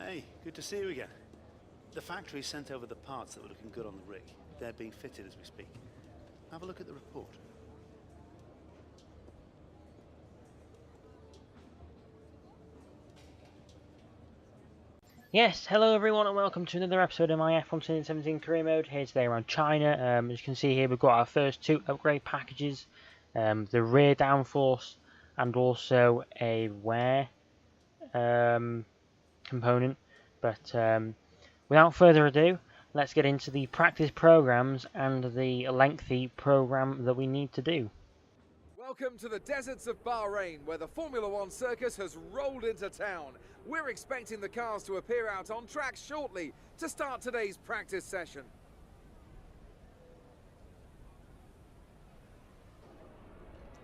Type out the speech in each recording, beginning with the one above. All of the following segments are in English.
Hey, good to see you again. The factory sent over the parts that were looking good on the rig. They're being fitted as we speak. Have a look at the report. Yes, hello everyone and welcome to another episode of my F1 2017 career mode. Here today around China. As you can see here, we've got our first two upgrade packages. The rear downforce and also a wear component. But without further ado, let's get into the practice programs and the lengthy program that we need to do. Welcome to the deserts of Bahrain, where the Formula One circus has rolled into town. We're expecting the cars to appear out on track shortly to start today's practice session.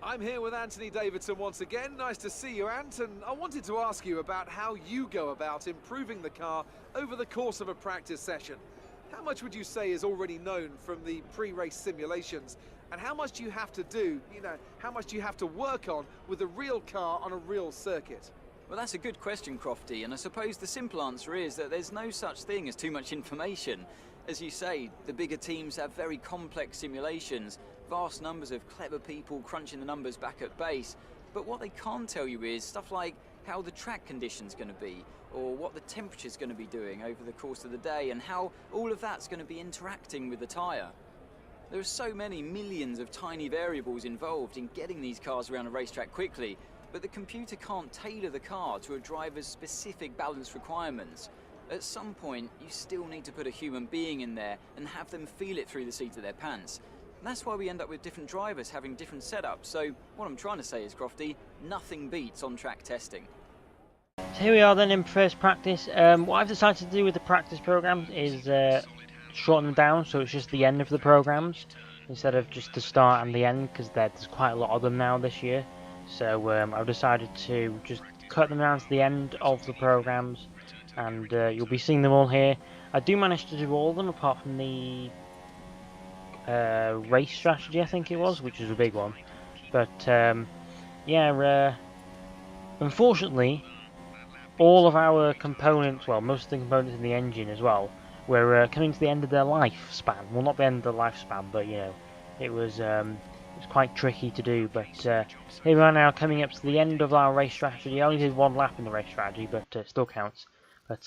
I'm here with Anthony Davidson once again. Nice to see you, Ant, and I wanted to ask you about how you go about improving the car over the course of a practice session. How much would you say is already known from the pre-race simulations? And how much do you have to do, how much do you have to work on with a real car on a real circuit? Well, that's a good question, Crofty, and I suppose the simple answer is that there's no such thing as too much information. As you say, the bigger teams have very complex simulations, vast numbers of clever people crunching the numbers back at base, but what they can't tell you is stuff like how the track condition's going to be, or what the temperature's going to be doing over the course of the day, and how all of that's going to be interacting with the tyre. There are so many millions of tiny variables involved in getting these cars around a racetrack quickly, but the computer can't tailor the car to a driver's specific balance requirements. At some point, you still need to put a human being in there and have them feel it through the seat of their pants. And that's why we end up with different drivers having different setups. So what I'm trying to say is, Crofty, nothing beats on-track testing. So here we are then in first practice. What I've decided to do with the practice programs is shorten them down, so it's just the end of the programs instead of just the start and the end, because there's quite a lot of them now this year. So I've decided to just cut them down to the end of the programs, and you'll be seeing them all here. I do manage to do all of them apart from the race strategy, I think it was, which is a big one. But yeah, unfortunately, all of our components, well, most of the components in the engine as well, were coming to the end of their lifespan. Well, not the end of the lifespan, but it was quite tricky to do. But here we are now, coming up to the end of our race strategy. I only did one lap in the race strategy, but still counts. But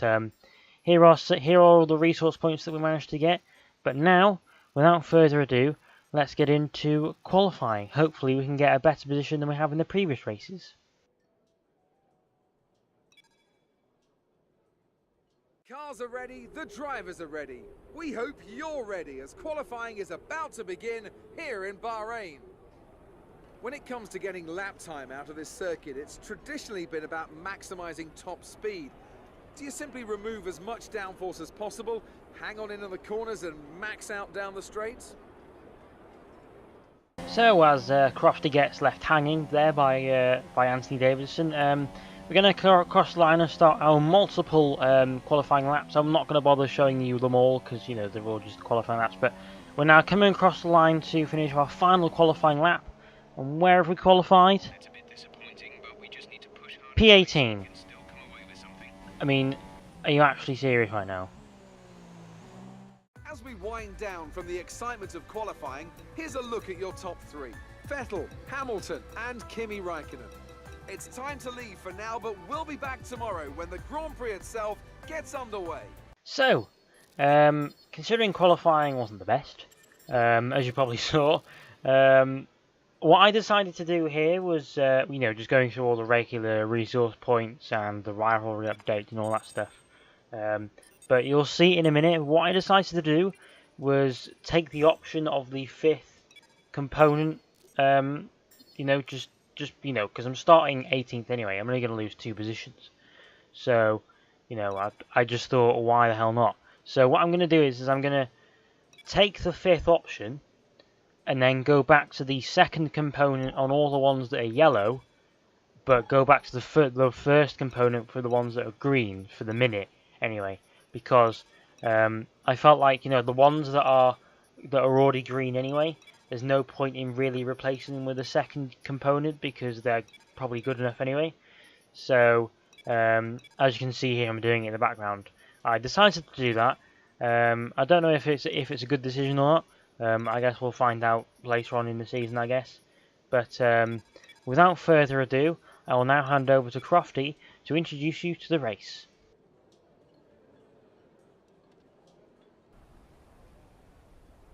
here are all the resource points that we managed to get. But now, without further ado, let's get into qualifying. Hopefully we can get a better position than we have in the previous races. Cars are ready, the drivers are ready. We hope you're ready as qualifying is about to begin here in Bahrain. When it comes to getting lap time out of this circuit, it's traditionally been about maximising top speed. Do you simply remove as much downforce as possible, hang on into the corners and max out down the straights? So as Crofty gets left hanging there by Anthony Davidson, we're going to cross the line and start our multiple qualifying laps. I'm not going to bother showing you them all because they're all just qualifying laps, but we're now coming across the line to finish our final qualifying lap. And where have we qualified? It's a bit disappointing, but we just need to push hard. P18. We can still come away with something. I mean, are you actually serious right now? As we wind down from the excitement of qualifying, here's a look at your top three. Vettel, Hamilton and Kimi Räikkönen. It's time to leave for now, but we'll be back tomorrow when the Grand Prix itself gets underway. So, considering qualifying wasn't the best, as you probably saw, what I decided to do here was, just going through all the regular resource points and the rivalry update and all that stuff. But you'll see in a minute, what I decided to do was take the option of the 5th component, because I'm starting 18th anyway, I'm only going to lose 2 positions. So, I just thought, why the hell not? So what I'm going to do is I'm going to take the 5th option, and then go back to the 2nd component on all the ones that are yellow, but go back to the 1st component for the ones that are green, for the minute, anyway. Because I felt like, the ones that are already green anyway, there's no point in really replacing them with a 2nd component because they're probably good enough anyway. So As you can see here, I'm doing it in the background. I decided to do that. I don't know if it's a good decision or not. I guess we'll find out later on in the season, I guess. But without further ado, I will now hand over to Crofty to introduce you to the race.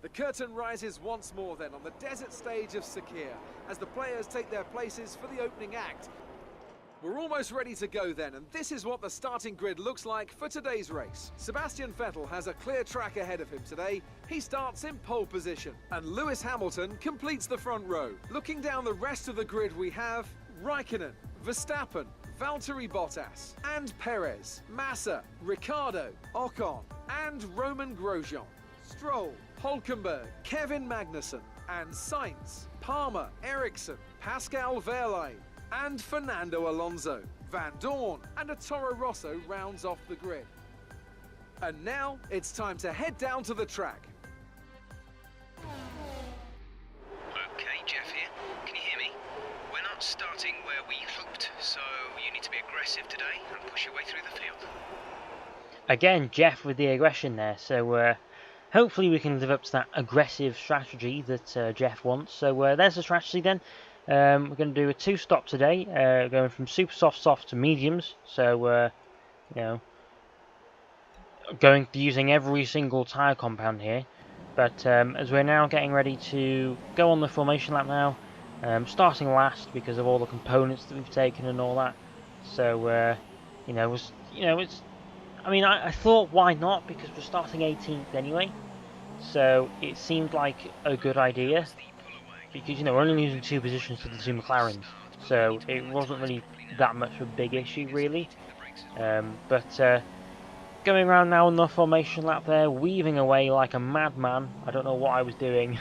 The curtain rises once more then on the desert stage of Sakir as the players take their places for the opening act. We're almost ready to go then, and this is what the starting grid looks like for today's race. Sebastian Vettel has a clear track ahead of him today. He starts in pole position, and Lewis Hamilton completes the front row. Looking down the rest of the grid, we have Raikkonen, Verstappen, Valtteri Bottas, and Perez, Massa, Ricciardo, Ocon, and Roman Grosjean. Stroll, Hulkenberg, Kevin Magnussen, and Sainz, Palmer, Ericsson, Pascal Wehrlein, and Fernando Alonso. Van Dorn and a Toro Rosso rounds off the grid. And now it's time to head down to the track. Okay, Jeff here. Can you hear me? We're not starting where we hoped, so you need to be aggressive today and push your way through the field. Again, Jeff with the aggression there. So hopefully we can live up to that aggressive strategy that Jeff wants. So there's the strategy then. We're going to do a 2-stop today, going from super soft to mediums. So, you know, using every single tyre compound here. But as we're now getting ready to go on the formation lap now, starting last because of all the components that we've taken and all that. So, I thought why not, because we're starting 18th anyway. So it seemed like a good idea. Because, we're only losing 2 positions to the 2 McLarens, so it wasn't really that much of a big issue, really. But going around now on the formation lap there, weaving away like a madman. I don't know what I was doing,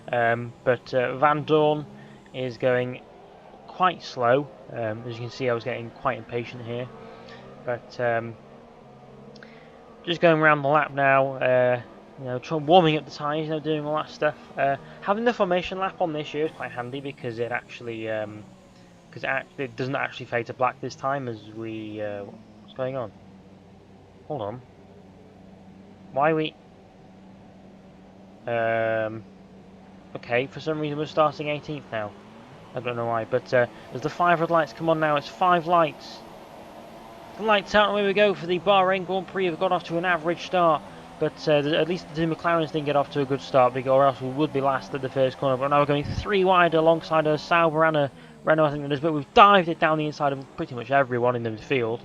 but Van Dorn is going quite slow. As you can see, I was getting quite impatient here. But just going around the lap now. Warming up the tyres, doing all that stuff. Having the formation lap on this year is quite handy because it actually, it doesn't actually fade to black this time. As we, what's going on? Hold on. Why are we? Okay, for some reason we're starting 18th now. I don't know why, but as the 5 red lights come on now, it's 5 lights. The lights out, and away we go for the Bahrain Grand Prix. We've got off to an average start. But at least the 2 McLarens didn't get off to a good start, or else we would be last at the first corner. But now we're going 3 wide alongside a Sauber and a Renault, I think that is. But we've dived it down the inside of pretty much everyone in the field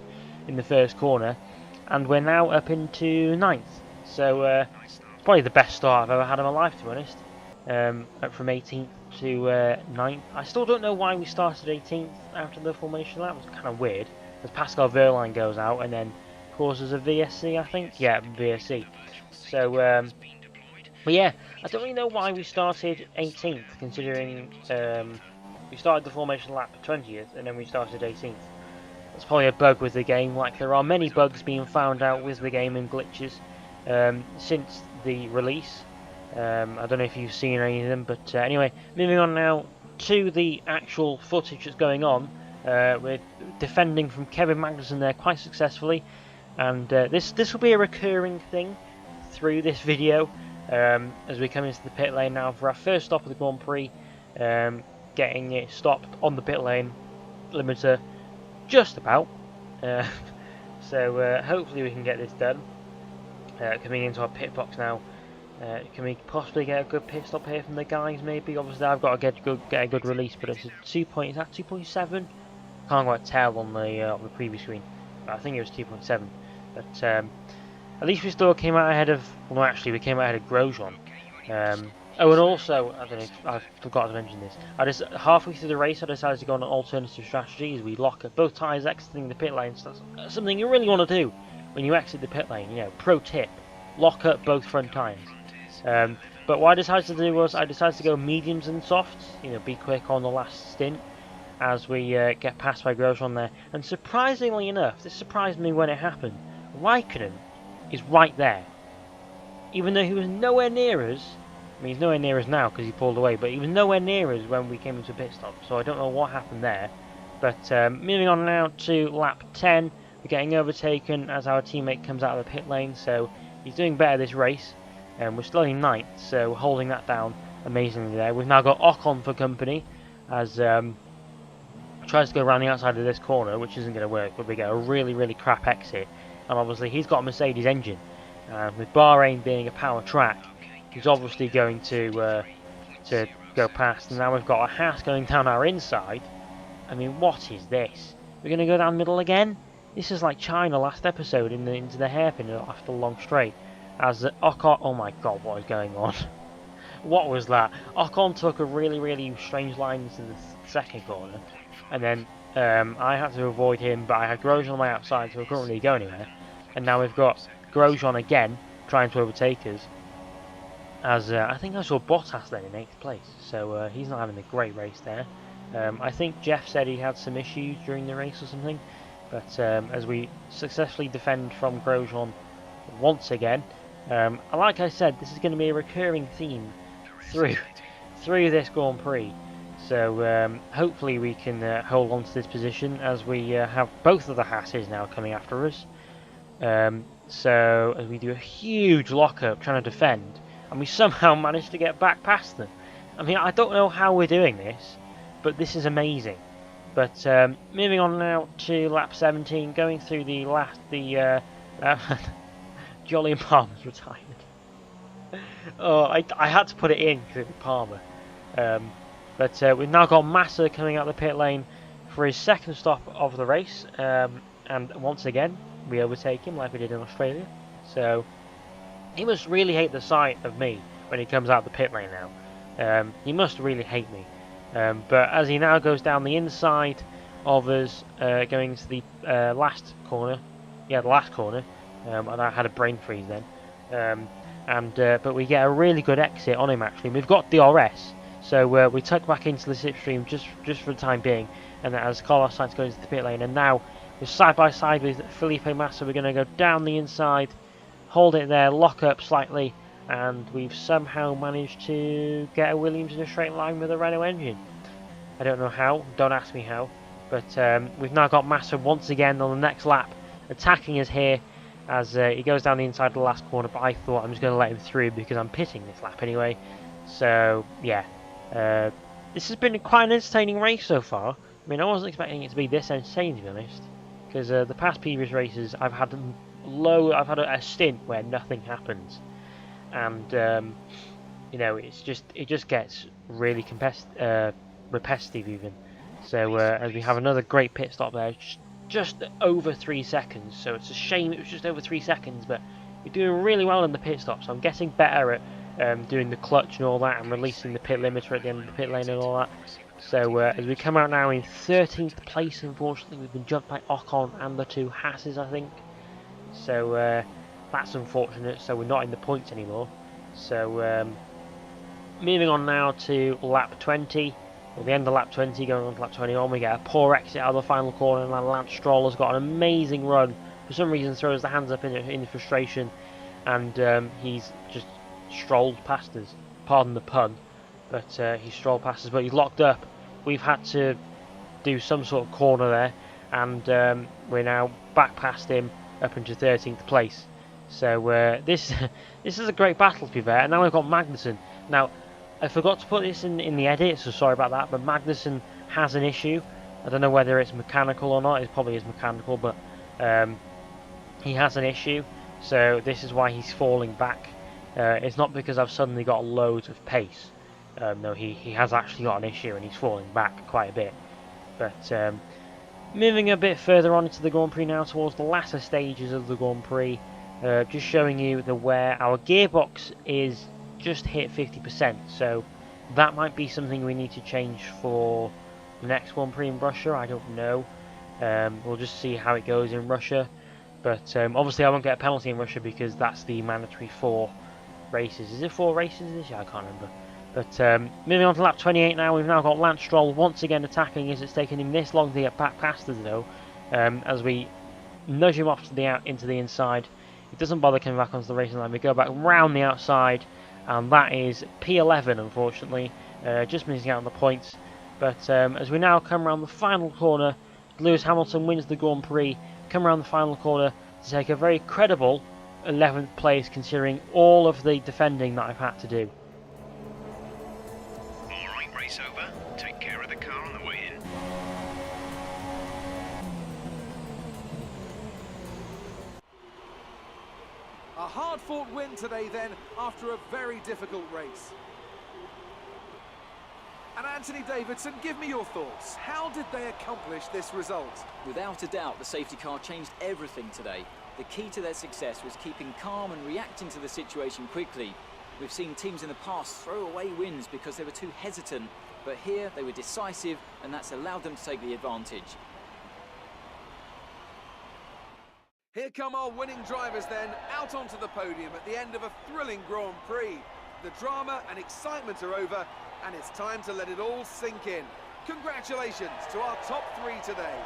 in the first corner. And we're now up into 9th. So it's probably the best start I've ever had in my life, to be honest. Up from 18th to 9th. I still don't know why we started 18th after the formation lap. It was kind of weird. As Pascal Wehrlein goes out and then causes a VSC, I think. Yeah, VSC. So, but yeah, I don't really know why we started 18th, considering we started the formation lap 20th and then we started 18th. That's probably a bug with the game, like there are many bugs being found out with the game and glitches since the release. I don't know if you've seen any of them, but anyway, moving on now to the actual footage that's going on. We're defending from Kevin Magnussen there quite successfully, and this will be a recurring thing through this video as we come into the pit lane now for our first stop of the Grand Prix, getting it stopped on the pit lane limiter just about. So hopefully we can get this done. Coming into our pit box now. Can we possibly get a good pit stop here from the guys? Maybe. Obviously, I've got to get a good release, but it's a 2. Is that 2.7? Can't quite tell on the preview screen. But I think it was 2.7. But at least we still came out ahead of. Well, no, actually, we came out ahead of Grosjean. Oh, and also, I don't know if I forgot to mention this. Halfway through the race, I decided to go on an alternative strategy as we lock up both tyres exiting the pit lane. So that's something you really want to do when you exit the pit lane. Pro tip: lock up both front tyres. But what I decided to do was I decided to go mediums and softs. Be quick on the last stint as we get passed by Grosjean there. And surprisingly enough, this surprised me when it happened. Raikkonen is right there, even though he was nowhere near us. I mean, he's nowhere near us now because he pulled away, but he was nowhere near us when we came into pit stop. So I don't know what happened there. But moving on now to lap 10, we're getting overtaken as our teammate comes out of the pit lane, so he's doing better this race. We're still in 9th, so holding that down amazingly there. We've now got Ocon for company as tries to go around the outside of this corner, which isn't going to work, but we get a really crap exit. And obviously he's got a Mercedes engine. With Bahrain being a power track, he's obviously going to go past. And now we've got a Haas going down our inside. I mean, what is this? We're going to go down middle again? This is like China last episode into the hairpin after a long straight. As Ocon, oh my god, what is going on? What was that? Ocon took a really strange line into the second corner, and then I had to avoid him, but I had Grosjean on my outside, so I couldn't really go anywhere. And now we've got Grosjean again trying to overtake us. As I think I saw Bottas then in 8th place, so he's not having a great race there. I think Jeff said he had some issues during the race or something, but as we successfully defend from Grosjean once again, like I said, this is going to be a recurring theme through this Grand Prix. So hopefully we can hold on to this position as we have both of the Haas's now coming after us. So as we do a huge lockup trying to defend, and we somehow manage to get back past them. I mean, I don't know how we're doing this, but this is amazing. But moving on now to lap 17, going through the Jolly and Palmer's retired. Oh, I had to put it in because it was Palmer. But we've now got Massa coming out the pit lane for his second stop of the race, and once again we overtake him like we did in Australia. So he must really hate the sight of me when he comes out the pit lane now. He must really hate me. But as he now goes down the inside of us, going to the last corner, the last corner, and I had a brain freeze then. But we get a really good exit on him actually. We've got DRS, so we tuck back into the slipstream just for the time being. And as Carlos Sainz goes into the pit lane, and now we're side by side with Felipe Massa, we're going to go down the inside, hold it there, lock up slightly, and we've somehow managed to get a Williams in a straight line with a Renault engine. I don't know how, don't ask me how, but we've now got Massa once again on the next lap, attacking us here as he goes down the inside of the last corner, but I thought I'm just going to let him through because I'm pitting this lap anyway. So, yeah, this has been quite an entertaining race so far. I mean, I wasn't expecting it to be this entertaining, to be honest, because the past previous races I've had a stint where nothing happens, and you know, it just gets really repetitive even. So as we have another great pit stop there, just over 3 seconds. So it's a shame it was just over 3 seconds, but we're doing really well in the pit stop. So I'm getting better at doing the clutch and all that, and releasing the pit limiter at the end of the pit lane and all that. So as we come out now in 13th place, unfortunately we've been jumped by Ocon and the two Haas's, I think. So that's unfortunate. So we're not in the points anymore. So moving on now to lap 20. At the end of lap 20, going on to lap 21, we get a poor exit out of the final corner, and Lance Stroll has got an amazing run. For some reason, throws the hands up in frustration, and he's just strolled past us. Pardon the pun, but he strolled past us, but he's locked up. We've had to do some sort of corner there, and we're now back past him up into 13th place. So this is a great battle, to be fair. And now we've got Magnussen. Now, I forgot to put this in the edit, so sorry about that, but Magnussen has an issue. I don't know whether it's mechanical or not. It probably is mechanical, but he has an issue, so this is why he's falling back. It's not because I've suddenly got loads of pace. No, he has actually got an issue, and he's falling back quite a bit. But moving a bit further on into the Grand Prix now, towards the latter stages of the Grand Prix, just showing you where our gearbox is just hit 50%, so that might be something we need to change for the next Grand Prix in Russia. I don't know. We'll just see how it goes in Russia, but obviously I won't get a penalty in Russia because that's the mandatory 4 races. Is it 4 races this year? I can't remember. But moving on to lap 28 now, we've now got Lance Stroll once again attacking us. It's taken him this long to get back past us though, as we nudge him off to into the inside. He doesn't bother coming back onto the racing line. We go back round the outside, and that is P11, unfortunately, just missing out on the points. But as we now come around the final corner, Lewis Hamilton wins the Grand Prix. Come around the final corner to take a very credible 11th place, considering all of the defending that I've had to do. Alright, race over. Take care of the car on the way in. A hard-fought win today then, after a very difficult race. And Anthony Davidson, give me your thoughts. How did they accomplish this result? Without a doubt, the safety car changed everything today. The key to their success was keeping calm and reacting to the situation quickly. We've seen teams in the past throw away wins because they were too hesitant, but here they were decisive, and that's allowed them to take the advantage. Here come our winning drivers then, out onto the podium at the end of a thrilling Grand Prix. The drama and excitement are over, and it's time to let it all sink in. Congratulations to our top three today.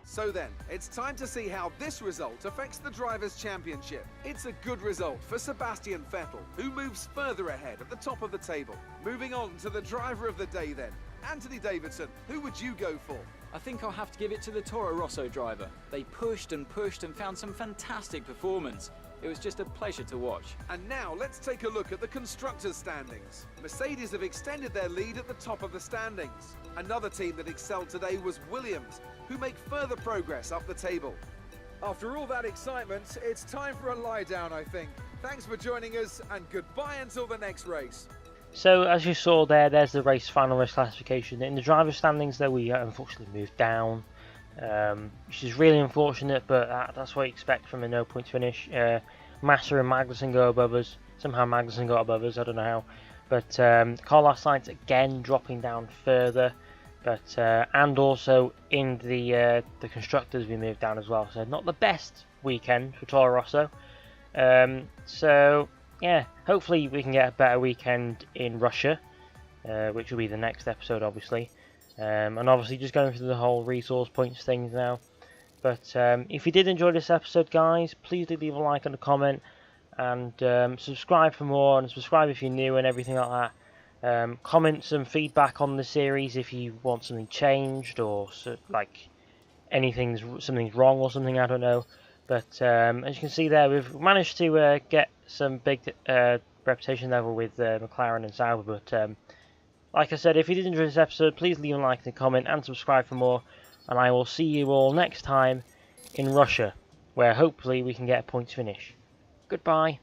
So then, it's time to see how this result affects the Drivers' Championship. It's a good result for Sebastian Vettel, who moves further ahead at the top of the table. Moving on to the driver of the day then. Anthony Davidson, who would you go for? I think I'll have to give it to the Toro Rosso driver. They pushed and pushed and found some fantastic performance. It was just a pleasure to watch. And now let's take a look at the constructors' standings. Mercedes have extended their lead at the top of the standings. Another team that excelled today was Williams, who make further progress up the table. After all that excitement, it's time for a lie down, I think. Thanks for joining us, and goodbye until the next race. So as you saw there's the final race classification. In the driver standings though, we unfortunately moved down, which is really unfortunate, but that's what you expect from a no points finish. Massa and Magnussen go above us. Somehow Magnussen got above us, I don't know how. But Carlos Sainz again dropping down further. But and also in the constructors we moved down as well. So not the best weekend for Toro Rosso. So yeah, hopefully we can get a better weekend in Russia, which will be the next episode obviously. And obviously just going through the whole resource points things now. But if you did enjoy this episode, guys, please do leave a like and a comment, and subscribe for more, and subscribe if you're new and everything like that. Comment some feedback on the series if you want something changed, or like something's wrong or something, I don't know. But as you can see there, we've managed to get some big reputation level with McLaren and Sauber. But like I said, if you did enjoy this episode, please leave a like and a comment and subscribe for more. And I will see you all next time in Russia, where hopefully we can get a points finish. Goodbye.